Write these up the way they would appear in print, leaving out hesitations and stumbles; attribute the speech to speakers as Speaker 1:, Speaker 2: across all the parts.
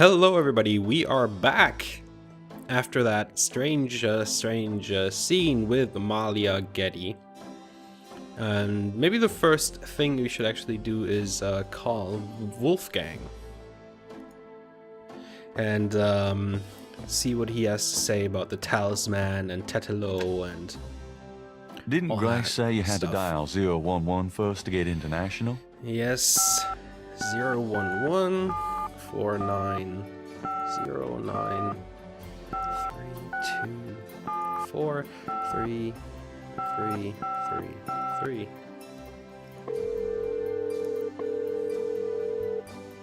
Speaker 1: Hello everybody, we are back after that strange scene with Malia Gedde. And maybe the first thing we should actually do is call Wolfgang. And see what he has to say about the talisman and Tetelo and
Speaker 2: Didn't Grace say you had to dial 011 first to get international?
Speaker 1: Yes, 011 4909 324 3333.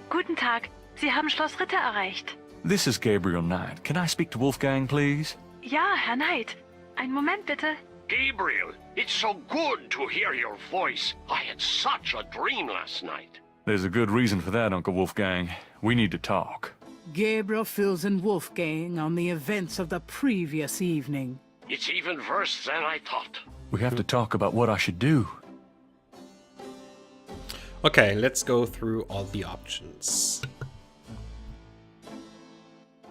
Speaker 3: Guten Tag, Sie haben Schloss Ritter erreicht.
Speaker 2: This is Gabriel Knight. Can I speak to Wolfgang, please?
Speaker 3: Ja, Herr Knight. Einen Moment bitte.
Speaker 4: Gabriel, it's so good to hear your voice. I had such a dream last night.
Speaker 2: There's a good reason for that, Uncle Wolfgang. We need to talk.
Speaker 5: Gabriel fills in Wolfgang on the events of the previous evening.
Speaker 4: It's even worse than I thought.
Speaker 2: We have to talk about what I should do.
Speaker 1: Okay, let's go through all the options.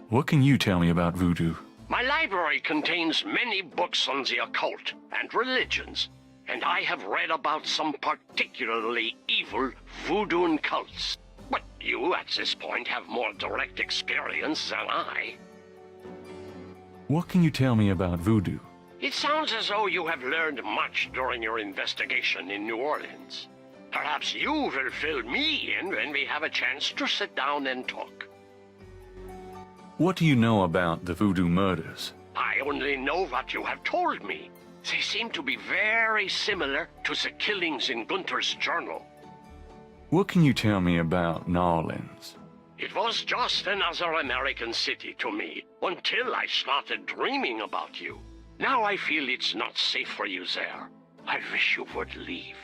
Speaker 2: What can you tell me about voodoo?
Speaker 4: My library contains many books on the occult and religions, and I have read about some particularly evil voodoo cults. But you, at this point, have more direct experience than I.
Speaker 2: What can you tell me about voodoo?
Speaker 4: It sounds as though you have learned much during your investigation in New Orleans. Perhaps you will fill me in when we have a chance to sit down and talk.
Speaker 2: What do you know about the Voodoo Murders?
Speaker 4: I only know what you have told me. They seem to be very similar to the killings in Gunther's journal.
Speaker 2: What can you tell me about New Orleans?
Speaker 4: It was just another American city to me, until I started dreaming about you. Now I feel it's not safe for you there. I wish you would leave.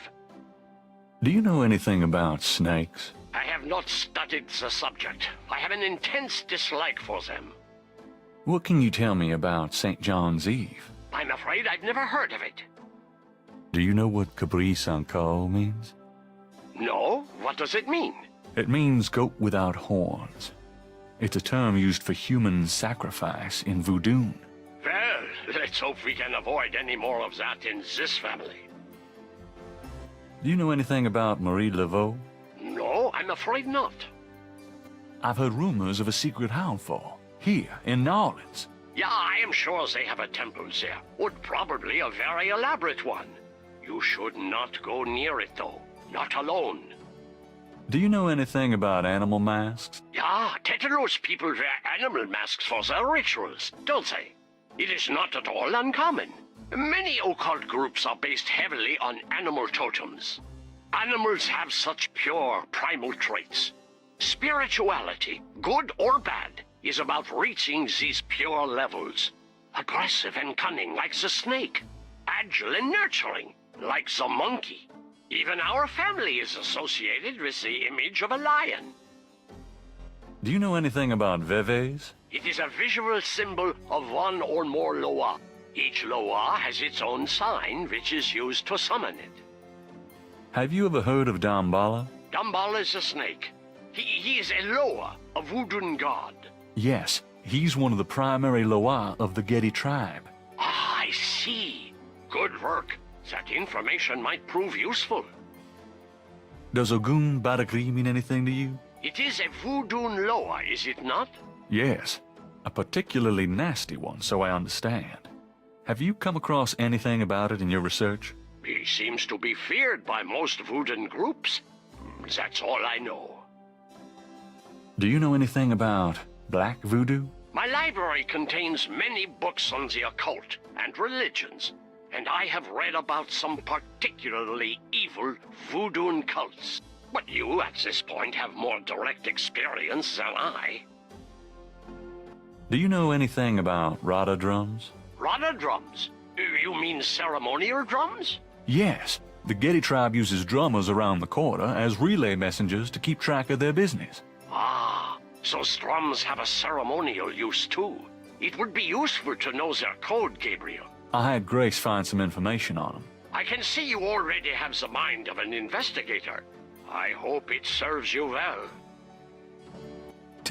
Speaker 2: Do you know anything about snakes?
Speaker 4: I have not studied the subject. I have an intense dislike for them.
Speaker 2: What can you tell me about St. John's Eve?
Speaker 4: I'm afraid I've never heard of it.
Speaker 2: Do you know what Capri Sanko means?
Speaker 4: No? What does it mean?
Speaker 2: It means goat without horns. It's a term used for human sacrifice in voodoo.
Speaker 4: Well, let's hope we can avoid any more of that in this family.
Speaker 2: Do you know anything about Marie Laveau?
Speaker 4: No, I'm afraid not.
Speaker 2: I've heard rumors of a secret houndfall here in New Orleans.
Speaker 4: Yeah, I am sure they have a temple there. Would probably a very elaborate one. You should not go near it, though. Not alone.
Speaker 2: Do you know anything about animal masks?
Speaker 4: Yeah, Tetelos people wear animal masks for their rituals, don't they? It is not at all uncommon. Many occult groups are based heavily on animal totems. Animals have such pure, primal traits. Spirituality, good or bad, is about reaching these pure levels. Aggressive and cunning like the snake. Agile and nurturing like the monkey. Even our family is associated with the image of a lion.
Speaker 2: Do you know anything about veves?
Speaker 4: It is a visual symbol of one or more loa. Each loa has its own sign, which is used to summon it.
Speaker 2: Have you ever heard of Damballa?
Speaker 4: Damballa is a snake. He is a loa, a voodoo god.
Speaker 2: Yes, he's one of the primary loa of the Gedde tribe.
Speaker 4: Ah, I see. Good work. That information might prove useful.
Speaker 2: Does Ogun Badagri mean anything to you?
Speaker 4: It is a voodoo loa, is it not?
Speaker 2: Yes, a particularly nasty one, so I understand. Have you come across anything about it in your research?
Speaker 4: He seems to be feared by most voodoo groups. That's all I know.
Speaker 2: Do you know anything about black voodoo?
Speaker 4: My library contains many books on the occult and religions, and I have read about some particularly evil voodoo cults. But you, at this point, have more direct experience than I.
Speaker 2: Do you know anything about Rada drums?
Speaker 4: Rada drums? You mean ceremonial drums?
Speaker 2: Yes, the Gedde tribe uses drummers around the quarter as relay messengers to keep track of their business.
Speaker 4: Ah, so drums have a ceremonial use too. It would be useful to know their code, Gabriel.
Speaker 2: I had Grace find some information on them.
Speaker 4: I can see you already have the mind of an investigator. I hope it serves you well.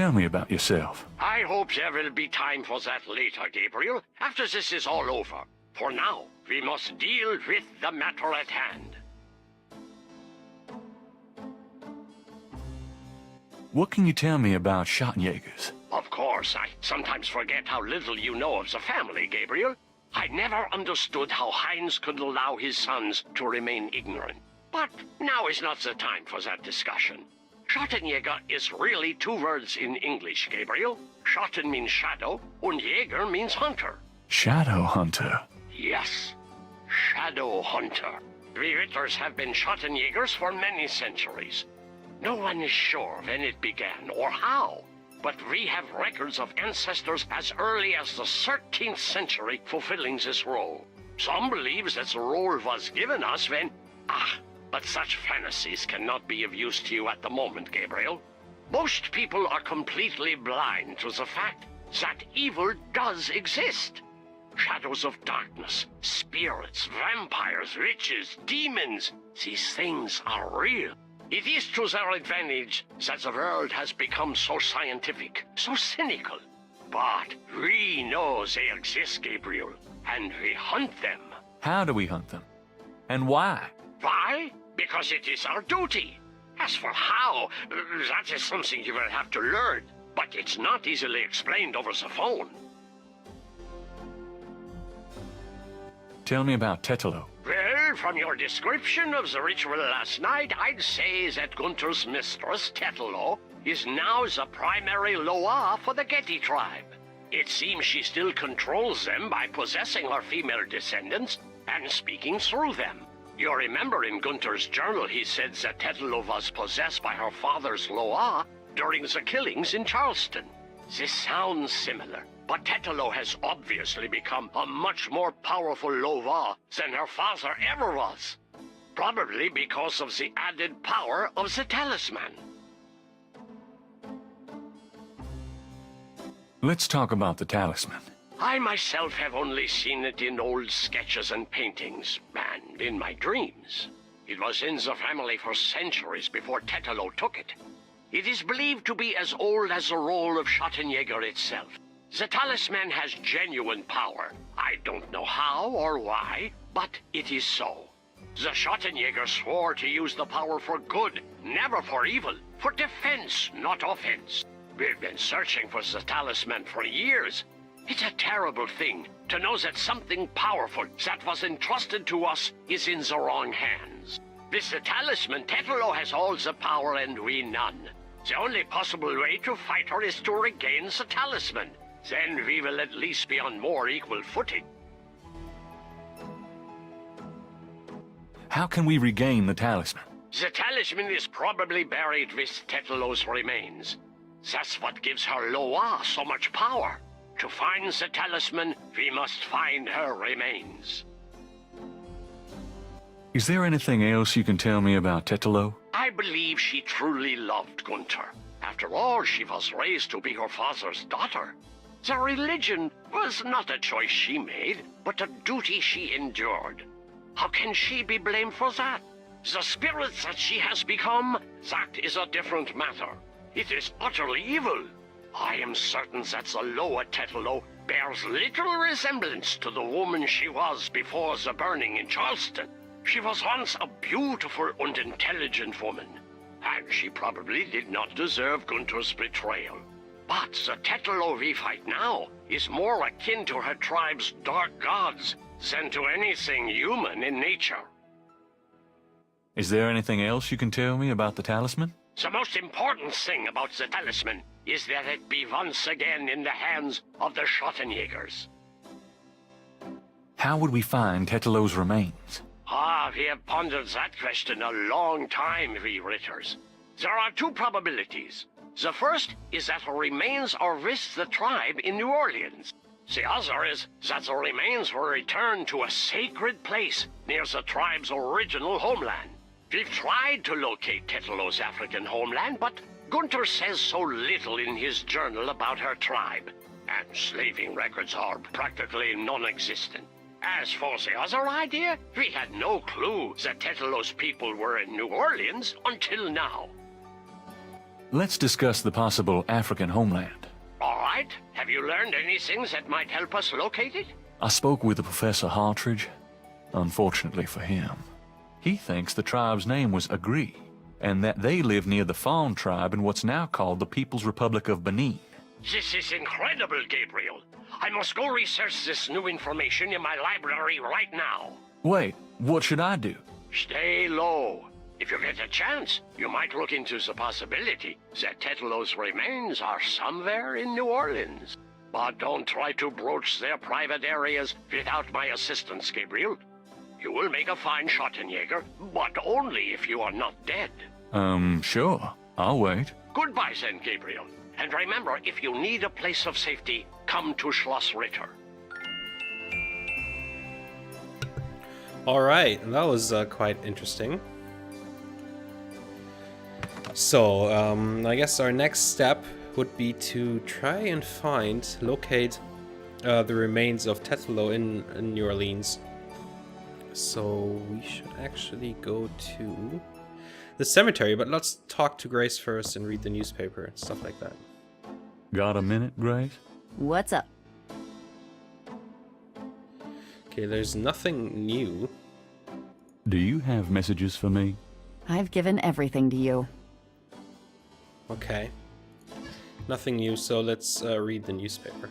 Speaker 2: Tell me about yourself.
Speaker 4: I hope there will be time for that later, Gabriel, after this is all over. For now, we must deal with the matter at hand.
Speaker 2: What can you tell me about Schottenjägers?
Speaker 4: Of course, I sometimes forget how little you know of the family, Gabriel. I never understood how Heinz could allow his sons to remain ignorant. But now is not the time for that discussion. Schottenjäger is really two words in English, Gabriel. Schotten means shadow, and Jäger means hunter.
Speaker 2: Shadow Hunter.
Speaker 4: Yes, shadow hunter. We Ritters have been Schottenjägers for many centuries. No one is sure when it began or how, but we have records of ancestors as early as the 13th century fulfilling this role. Some believe that the role was given us when... but such fantasies cannot be of use to you at the moment, Gabriel. Most people are completely blind to the fact that evil does exist. Shadows of darkness, spirits, vampires, witches, demons, these things are real. It is to their advantage that the world has become so scientific, so cynical. But we know they exist, Gabriel, and we hunt them.
Speaker 2: How do we hunt them? And why?
Speaker 4: Why? Because it is our duty. As for how, that is something you will have to learn, but it's not easily explained over the phone.
Speaker 2: Tell me about Tetelo.
Speaker 4: Well, from your description of the ritual last night, I'd say that Gunther's mistress, Tetelo, is now the primary Loa for the Gedde tribe. It seems she still controls them by possessing her female descendants and speaking through them. You remember in Gunther's journal he said that Tetelo was possessed by her father's Loa during the killings in Charleston. This sounds similar, but Tetelo has obviously become a much more powerful Loa than her father ever was. Probably because of the added power of the talisman.
Speaker 2: Let's talk about the talisman.
Speaker 4: I myself have only seen it in old sketches and paintings, and in my dreams. It was in the family for centuries before Tetelo took it. It is believed to be as old as the role of Schottenjäger itself. The talisman has genuine power. I don't know how or why, but it is so. The Schottenjäger swore to use the power for good, never for evil, for defense, not offense. We've been searching for the talisman for years. It's a terrible thing to know that something powerful that was entrusted to us is in the wrong hands. With the talisman, Tetelo has all the power and we none. The only possible way to fight her is to regain the talisman. Then we will at least be on more equal footing.
Speaker 2: How can we regain the talisman?
Speaker 4: The talisman is probably buried with Tetelo's remains. That's what gives her Loa so much power. To find the talisman, we must find her remains.
Speaker 2: Is there anything else you can tell me about Tetelo?
Speaker 4: I believe she truly loved Gunther. After all, she was raised to be her father's daughter. The religion was not a choice she made, but a duty she endured. How can she be blamed for that? The spirit that she has become, that is a different matter. It is utterly evil. I am certain that the lower Tetelo bears little resemblance to the woman she was before the burning in Charleston. She was once a beautiful and intelligent woman, and she probably did not deserve Gunther's betrayal. But the Tetelo we fight now is more akin to her tribe's dark gods than to anything human in nature.
Speaker 2: Is there anything else you can tell me about the talisman?
Speaker 4: The most important thing about the talisman is that it be once again in the hands of the Schottenjägers.
Speaker 2: How would we find Tetelo's remains?
Speaker 4: We have pondered that question a long time, we Ritters. There are two probabilities. The first is that her remains are with the tribe in New Orleans. The other is that the remains were returned to a sacred place near the tribe's original homeland. We've tried to locate Tetelo's African homeland, but Gunther says so little in his journal about her tribe, and slaving records are practically non-existent. As for the other idea, we had no clue that Tetelo's people were in New Orleans until now.
Speaker 2: let's discuss the possible African homeland.
Speaker 4: All right. Have you learned anything that might help us locate it?
Speaker 2: I spoke with Professor Hartridge. Unfortunately for him, he thinks the tribe's name was Agree, and that they live near the Fawn tribe in what's now called the People's Republic of Benin.
Speaker 4: This is incredible, Gabriel. I must go research this new information in my library right now.
Speaker 2: Wait, what should I do?
Speaker 4: Stay low. If you get a chance, you might look into the possibility that Tetelo's remains are somewhere in New Orleans. But don't try to broach their private areas without my assistance, Gabriel. You will make a fine Schottenjäger, but only if you are not dead.
Speaker 2: Sure. I'll wait.
Speaker 4: Goodbye then, Gabriel. And remember, if you need a place of safety, come to Schloss Ritter.
Speaker 1: Alright, that was quite interesting. So, I guess our next step would be to try and locate the remains of Tetelo in New Orleans. So, we should actually go to the cemetery, but let's talk to Grace first and read the newspaper and stuff like that.
Speaker 2: Got a minute, Grace?
Speaker 6: What's up?
Speaker 1: Okay, there's nothing new.
Speaker 2: Do you have messages for me?
Speaker 6: I've given everything to you.
Speaker 1: Okay. Nothing new, so let's read the newspaper.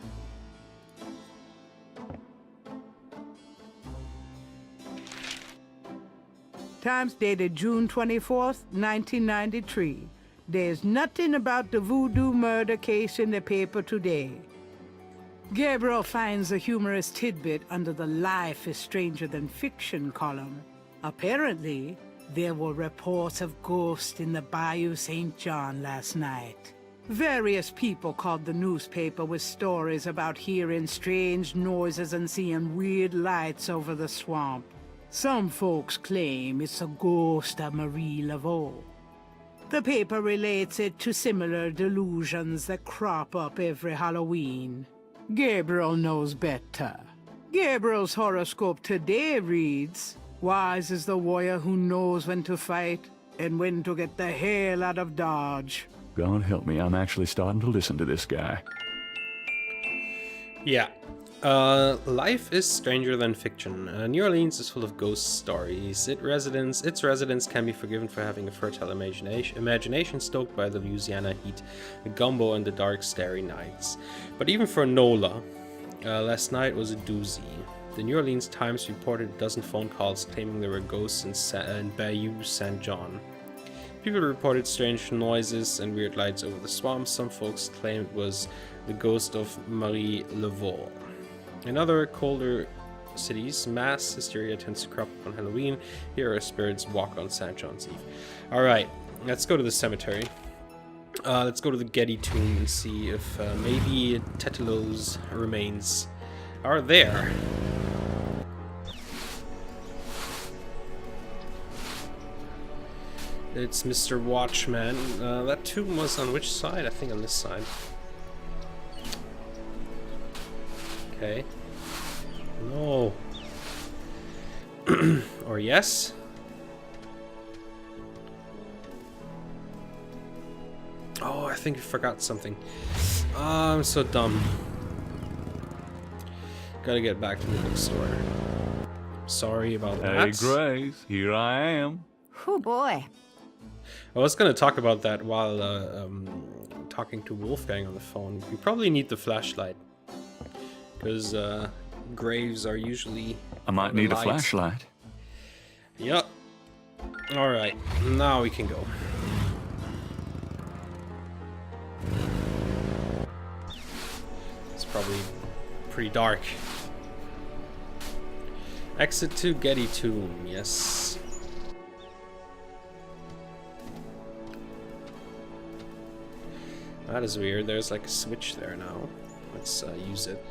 Speaker 5: Times dated June 24th, 1993. There's nothing about the Voodoo murder case in the paper today. Gabriel finds a humorous tidbit under the Life is Stranger Than Fiction column. Apparently, there were reports of ghosts in the Bayou St. John last night. Various people called the newspaper with stories about hearing strange noises and seeing weird lights over the swamp. Some folks claim it's a ghost of Marie Laveau. The paper relates it to similar delusions that crop up every Halloween. Gabriel knows better. Gabriel's horoscope today reads, "Wise is the warrior who knows when to fight and when to get the hell out of Dodge."
Speaker 2: God help me, I'm actually starting to listen to this guy.
Speaker 1: Yeah. Life is stranger than fiction. New Orleans is full of ghost stories. Its residents can be forgiven for having a fertile imagination stoked by the Louisiana heat, the gumbo, and the dark, starry nights. But even for Nola, last night was a doozy. The New Orleans Times reported a dozen phone calls claiming there were ghosts in Bayou St. John. People reported strange noises and weird lights over the swamp. Some folks claimed it was the ghost of Marie Laveau. In other colder cities, mass hysteria tends to crop up on Halloween. Here are spirits walk on St. John's Eve. Alright, let's go to the cemetery. Let's go to the Gedde tomb and see if maybe Tetelo's remains are there. It's Mr. Watchman. That tomb was on which side? I think on this side. Okay. No. Or yes? Oh, I think I forgot something. I'm so dumb. Gotta get back to the bookstore. Sorry about that.
Speaker 2: Hey, Grace, here I am.
Speaker 6: Oh boy.
Speaker 1: I was gonna talk about that while talking to Wolfgang on the phone. We probably need the flashlight. Because graves are usually...
Speaker 2: I might need a
Speaker 1: light.
Speaker 2: flashlight.
Speaker 1: Yep. Alright, now we can go. It's probably pretty dark. Exit to Gedde tomb, yes. That is weird, there's like a switch there now. Let's use it.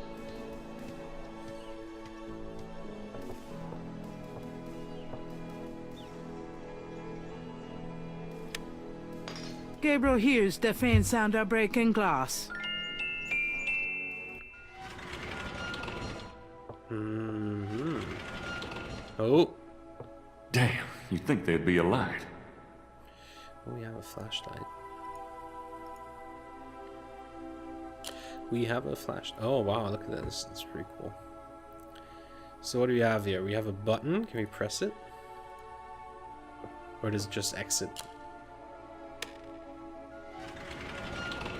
Speaker 5: Gabriel hears the faint sound of breaking glass.
Speaker 1: Oh.
Speaker 2: Damn, you'd think there'd be a light.
Speaker 1: Oh, we have a flashlight. we have a flash. Oh wow, look at this. That's pretty cool. So what do we have here? We have a button. Can we press it? Or does it just exit?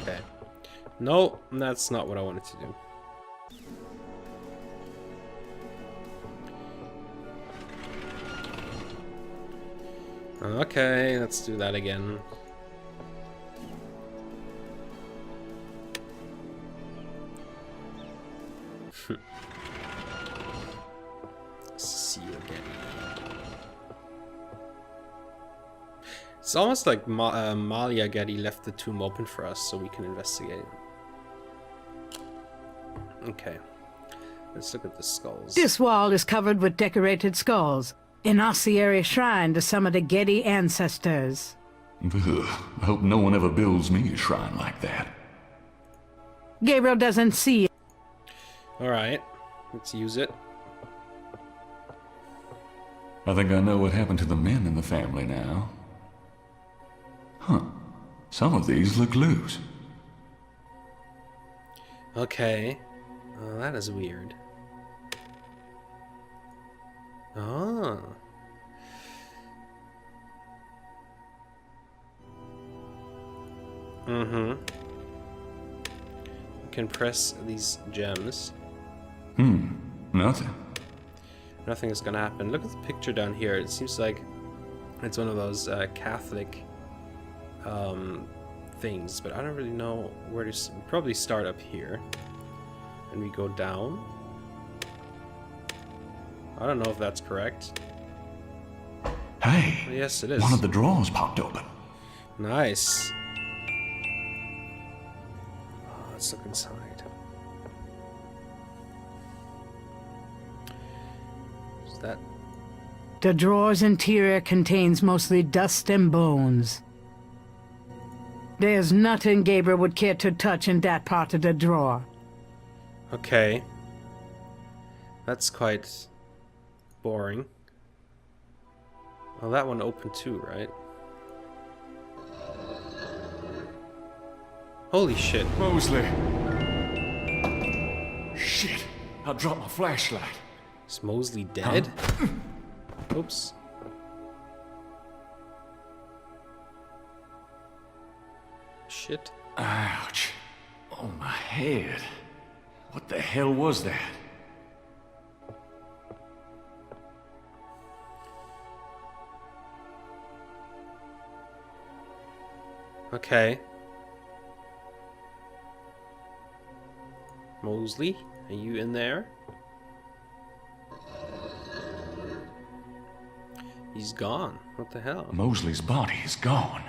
Speaker 1: Okay. No, that's not what I wanted to do. Okay, let's do that again. See you again. It's almost like Malia Gedde left the tomb open for us so we can investigate. Okay. Let's look at the skulls.
Speaker 5: This wall is covered with decorated skulls, an ossuary shrine to some of the Gedde ancestors.
Speaker 2: Ugh, I hope no one ever builds me a shrine like that.
Speaker 5: Gabriel doesn't see it.
Speaker 1: Alright, let's use it.
Speaker 2: I think I know what happened to the men in the family now. Huh. Some of these look loose.
Speaker 1: Okay. That is weird. Ah. Mm-hmm. You can press these gems.
Speaker 2: Nothing.
Speaker 1: Nothing is gonna happen. Look at the picture down here. It seems like it's one of those Catholic things, but I don't really know where to. Probably start up here, and we go down. I don't know if that's correct.
Speaker 2: Hey,
Speaker 1: Oh, yes, it is.
Speaker 2: one of the drawers popped open.
Speaker 1: Nice. Oh, let's look inside. Is that?
Speaker 5: The drawer's interior contains mostly dust and bones. There's nothing Gabriel would care to touch in that part of the drawer.
Speaker 1: Okay. That's quite boring. Well, that one opened too, right? Holy shit.
Speaker 2: Mosely. Shit, I dropped my flashlight.
Speaker 1: Is Mosely dead? Oops. Shit.
Speaker 2: Ouch. Oh, my head. What the hell was that?
Speaker 1: Okay. Mosely, are you in there? He's gone. What the hell?
Speaker 2: Mosely's body is gone.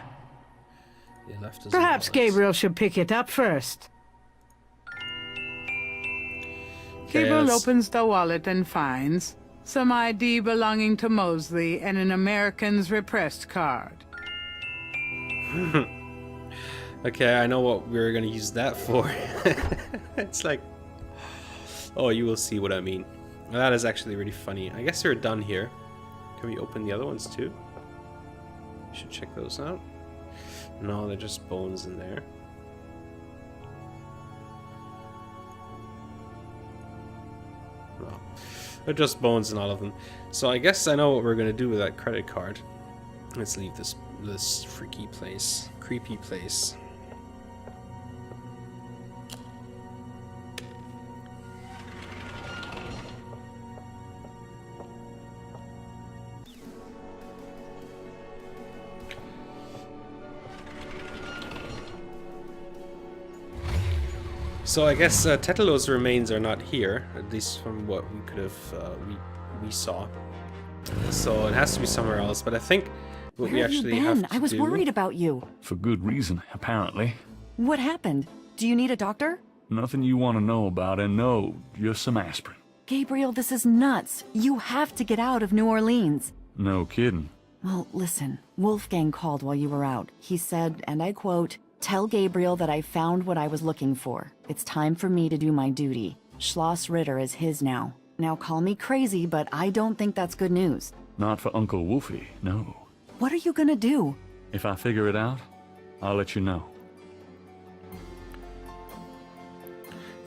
Speaker 1: He left his
Speaker 5: Perhaps
Speaker 1: wallet.
Speaker 5: Gabriel should pick it up first.
Speaker 1: Okay,
Speaker 5: Gabriel
Speaker 1: let's-
Speaker 5: opens the wallet and finds some ID belonging to Mosely and an American's repressed card.
Speaker 1: Okay, I know what we're gonna use that for. It's like... Oh, you will see what I mean. That is actually really funny. I guess we're done here. Can we open the other ones too? We should check those out. No, they're just bones in there. No, they're just bones in all of them. So I guess I know what we're gonna do with that credit card. Let's leave this freaky place, creepy place. So I guess Tetelo's remains are not here, at least from what we could have we saw. So it has to be somewhere else. But I think what
Speaker 6: Where
Speaker 1: we
Speaker 6: have you
Speaker 1: actually
Speaker 6: been?
Speaker 1: have to
Speaker 6: I was
Speaker 1: do.
Speaker 6: worried about you.
Speaker 2: For good reason, apparently.
Speaker 6: What happened? Do you need a doctor?
Speaker 2: Nothing you want to know about, and no, just some aspirin.
Speaker 6: Gabriel, this is nuts. You have to get out of New Orleans.
Speaker 2: No kidding.
Speaker 6: Well, listen. Wolfgang called while you were out. He said, and I quote, "Tell Gabriel that I found what I was looking for. It's time for me to do my duty. Schloss Ritter is his now. Now call me crazy, but I don't think that's good news."
Speaker 2: Not for Uncle Wolfie, no.
Speaker 6: What are you gonna do?
Speaker 2: If I figure it out, I'll let you know.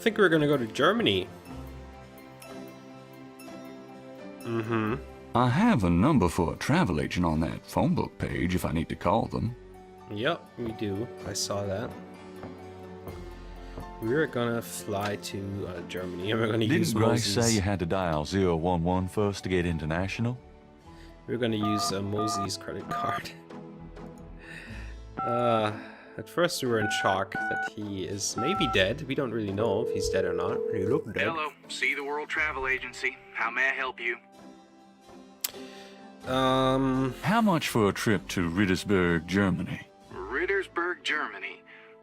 Speaker 1: think we're gonna go to Germany. Mm-hmm.
Speaker 2: I have a number for a travel agent on that phone book page if I need to call them.
Speaker 1: Yep, we do. I saw that. We're gonna fly to Germany, and we're gonna use
Speaker 2: Didn't Grace
Speaker 1: Mosely's.
Speaker 2: say you had to dial 011 first to get international?
Speaker 1: We're gonna use Mosely's credit card. At first we were in shock that he is maybe dead. We don't really know if he's dead or not. He looked dead.
Speaker 7: Hello, See the World Travel Agency. How may I help you?
Speaker 2: How much for a trip to Rittersberg, Germany?
Speaker 7: Rittersberg, Germany.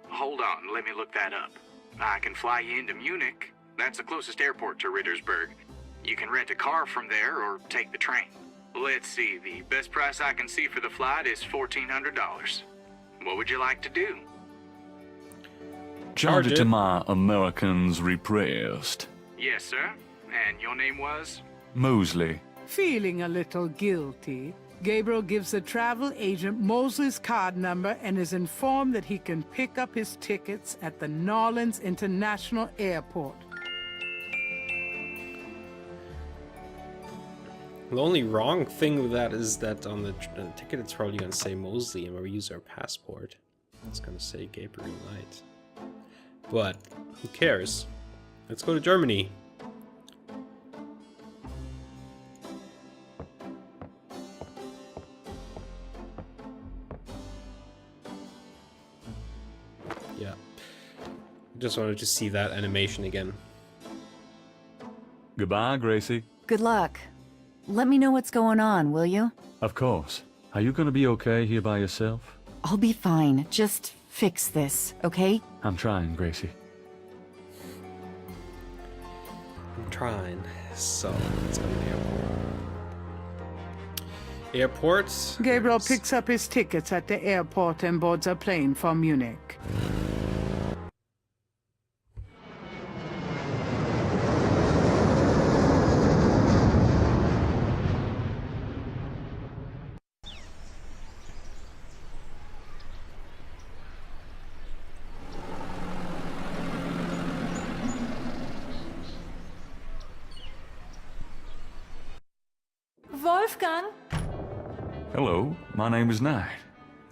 Speaker 7: Hold on, let me look that up. I can fly you into Munich. That's the closest airport to Rittersberg. You can rent a car from there or take the train. Let's see, the best price I can see for the flight is $1,400. What would you like to do?
Speaker 2: Charge it
Speaker 1: it.
Speaker 2: to my Americans repressed.
Speaker 7: Yes, sir. And your name was?
Speaker 2: Mosely.
Speaker 5: Feeling a little guilty, Gabriel gives the travel agent Mosley's card number and is informed that he can pick up his tickets at the Nolens International Airport.
Speaker 1: The only wrong thing with that is that on the ticket it's probably going to say Mosely, and when we use our passport, it's going to say Gabriel Knight. But who cares? Let's go to Germany. Yeah. Just wanted to see that animation again.
Speaker 2: Goodbye, Gracie.
Speaker 6: Good luck. Let me know what's going on, will you?
Speaker 2: Of course. Are you gonna be okay here by yourself?
Speaker 6: I'll be fine. Just fix this, okay?
Speaker 2: I'm trying, Gracie.
Speaker 1: I'm trying. So, let's go to the airport. Airport.
Speaker 5: Gabriel picks up his tickets at the airport and boards a plane for Munich.
Speaker 8: Wolfgang?
Speaker 2: Hello, my name is Knight.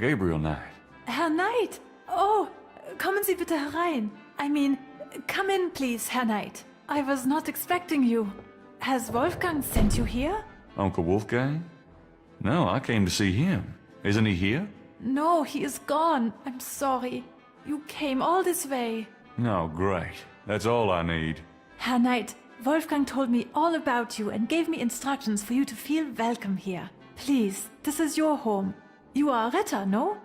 Speaker 2: Gabriel Knight.
Speaker 8: Herr Knight? Oh, kommen Sie bitte herein. I mean, come in, please, Herr Knight. I was not expecting you. Has Wolfgang sent you here?
Speaker 2: Uncle Wolfgang? No, I came to see him. Isn't he here?
Speaker 8: No, he is gone. I'm sorry. You came all this way.
Speaker 2: No, great. That's all I need.
Speaker 8: Herr Knight, Wolfgang told me all about you and gave me instructions for you to feel welcome here. Please, this is your home. You are a retter, no?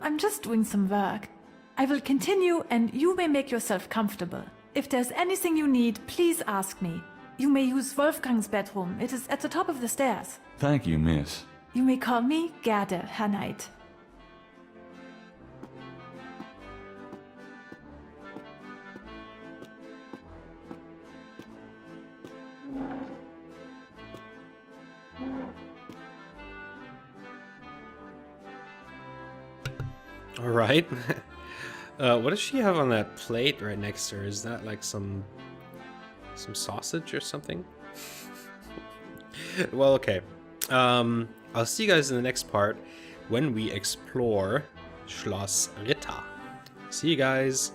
Speaker 8: I'm just doing some work. I will continue and you may make yourself comfortable. If there's anything you need, please ask me. You may use Wolfgang's bedroom. It is at the top of the stairs.
Speaker 2: Thank you, miss.
Speaker 8: You may call me Gedde, Herr Knight.
Speaker 1: All right. What does she have on that plate right next to her? Is that like some sausage or something? Well, okay. I'll see you guys in the next part when we explore Schloss Ritter. See you guys.